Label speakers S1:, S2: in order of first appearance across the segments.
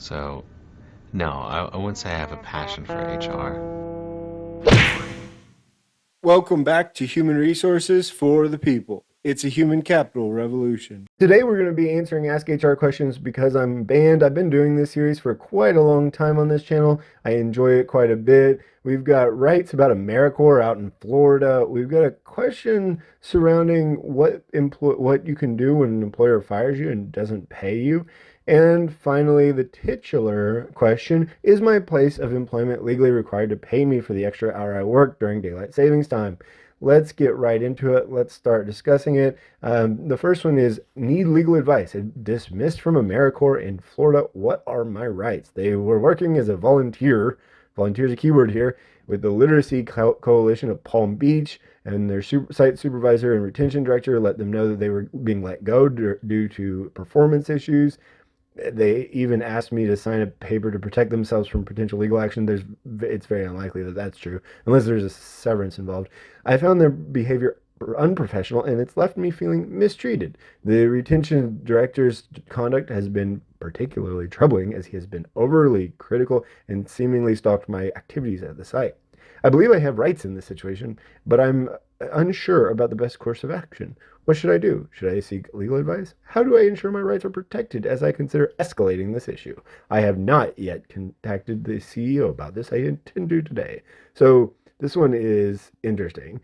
S1: So, no, I wouldn't say I have a passion for HR.
S2: Welcome back to Human Resources for the People. It's a human capital revolution. Today we're going to be answering Ask HR questions because I'm banned. I've been doing this series for quite a long time on this channel. I enjoy it quite a bit. We've got rights about AmeriCorps out in Florida. We've got a question surrounding what you can do when an employer fires you and doesn't pay you. And finally, the titular question, is my place of employment legally required to pay me for the extra hour I work during daylight savings time? Let's get right into it. Let's start discussing it. The first one is, need legal advice. Dismissed from AmeriCorps in Florida. What are my rights? They were working as a volunteer. Volunteer is a keyword here, with the Literacy Coalition of Palm Beach, and their site supervisor and retention director let them know that they were being let go due to performance issues. They even asked me to sign a paper to protect themselves from potential legal action. It's very unlikely that that's true, unless there's a severance involved. I found their behavior unprofessional, and it's left me feeling mistreated. The retention director's conduct has been particularly troubling, as he has been overly critical and seemingly stalked my activities at the site. I believe I have rights in this situation, but I'm unsure about the best course of action. What should I do? Should I seek legal advice? How do I ensure my rights are protected as I consider escalating this issue? I have not yet contacted the CEO about this. I intend to today. So this one is interesting.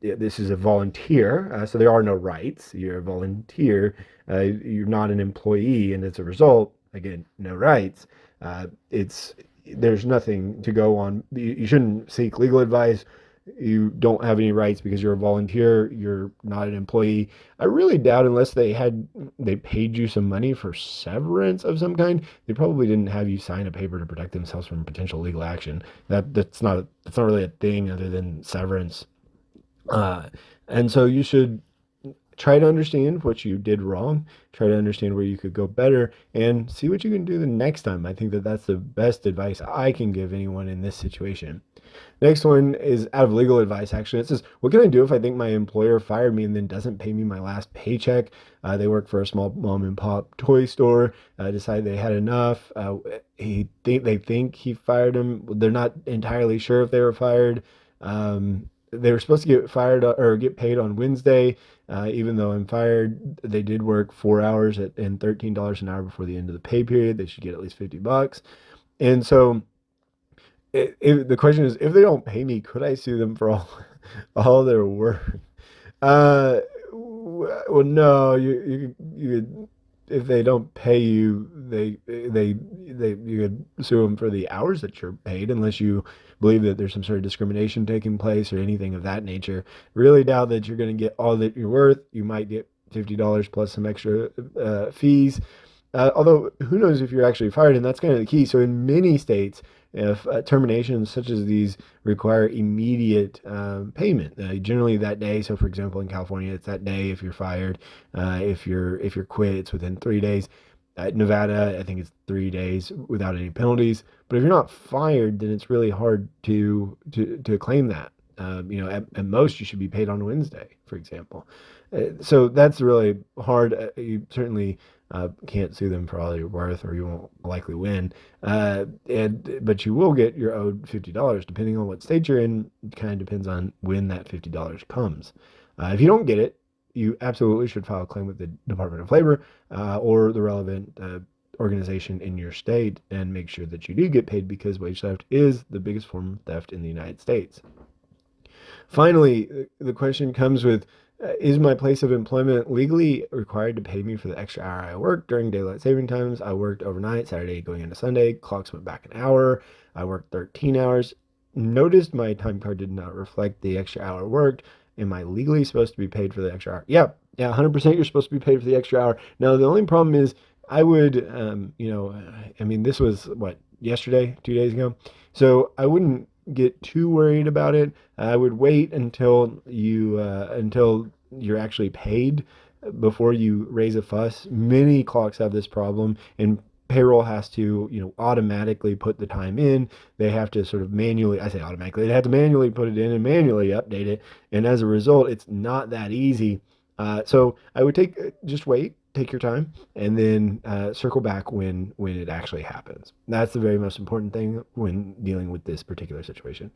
S2: This is a volunteer, so there are no rights. You're a volunteer. You're not an employee, and as a result, again, no rights. There's nothing to go on. You shouldn't seek legal advice. You don't have any rights because you're a volunteer. You're not an employee. I really doubt, unless they paid you some money for severance of some kind, they probably didn't have you sign a paper to protect themselves from potential legal action. That's not really a thing other than severance. And so you should try to understand what you did wrong, try to understand where you could go better, and see what you can do the next time. I think that that's the best advice I can give anyone in this situation. Next one is out of legal advice, actually. It says, what can I do if I think my employer fired me and then doesn't pay me my last paycheck? They work for a small mom and pop toy store, decide they had enough. They think he fired him. They're not entirely sure if they were fired. They were supposed to get fired or get paid on Wednesday. Even though I'm fired, they did work 4 hours and $13 an hour before the end of the pay period. They should get at least $50. And so the question is, if they don't pay me, could I sue them for all their work? Well, no, you if they don't pay you, you could sue them for the hours that you're paid, unless you believe that there's some sort of discrimination taking place or anything of that nature. Really doubt that you're going to get all that you're worth. You might get $50 plus some extra fees. Although, who knows if you're actually fired, and that's kind of the key. So in many states, if terminations such as these require immediate payment, generally that day. So, for example, in California, it's that day if you're fired. If you're quit, it's within 3 days. Nevada, I think it's 3 days without any penalties. But if you're not fired, then it's really hard to claim that. At most, you should be paid on Wednesday, for example. So that's really hard. You certainly can't sue them for all you're worth, or you won't likely win. But you will get your owed $50, depending on what state you're in. It kind of depends on when that $50 comes. If you don't get it, you absolutely should file a claim with the Department of Labor or the relevant organization in your state, and make sure that you do get paid, because wage theft is the biggest form of theft in the United States. Finally, the question comes with, is my place of employment legally required to pay me for the extra hour I worked during daylight saving times? I worked overnight, Saturday going into Sunday. Clocks went back an hour. I worked 13 hours. Noticed my time card did not reflect the extra hour worked. Am I legally supposed to be paid for the extra hour? Yeah, 100% you're supposed to be paid for the extra hour. Now, the only problem is I would, this was what, yesterday, 2 days ago. So I wouldn't get too worried about it. I would wait until you're actually paid before you raise a fuss. Many clocks have this problem, and payroll has to, automatically put the time in. They have to sort of manually, I say automatically, they have to manually put it in and manually update it. And as a result, it's not that easy. So I would just wait take your time, and then circle back when it actually happens. That's the very most important thing when dealing with this particular situation.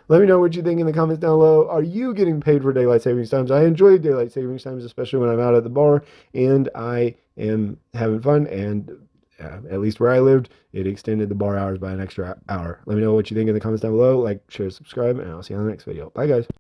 S2: Let me know what you think in the comments down below. Are you getting paid for daylight savings times? I enjoy daylight savings times, especially when I'm out at the bar and I am having fun. And at least where I lived, it extended the bar hours by an extra hour. Let me know what you think in the comments down below. Like, share, subscribe, and I'll see you on the next video. Bye, guys.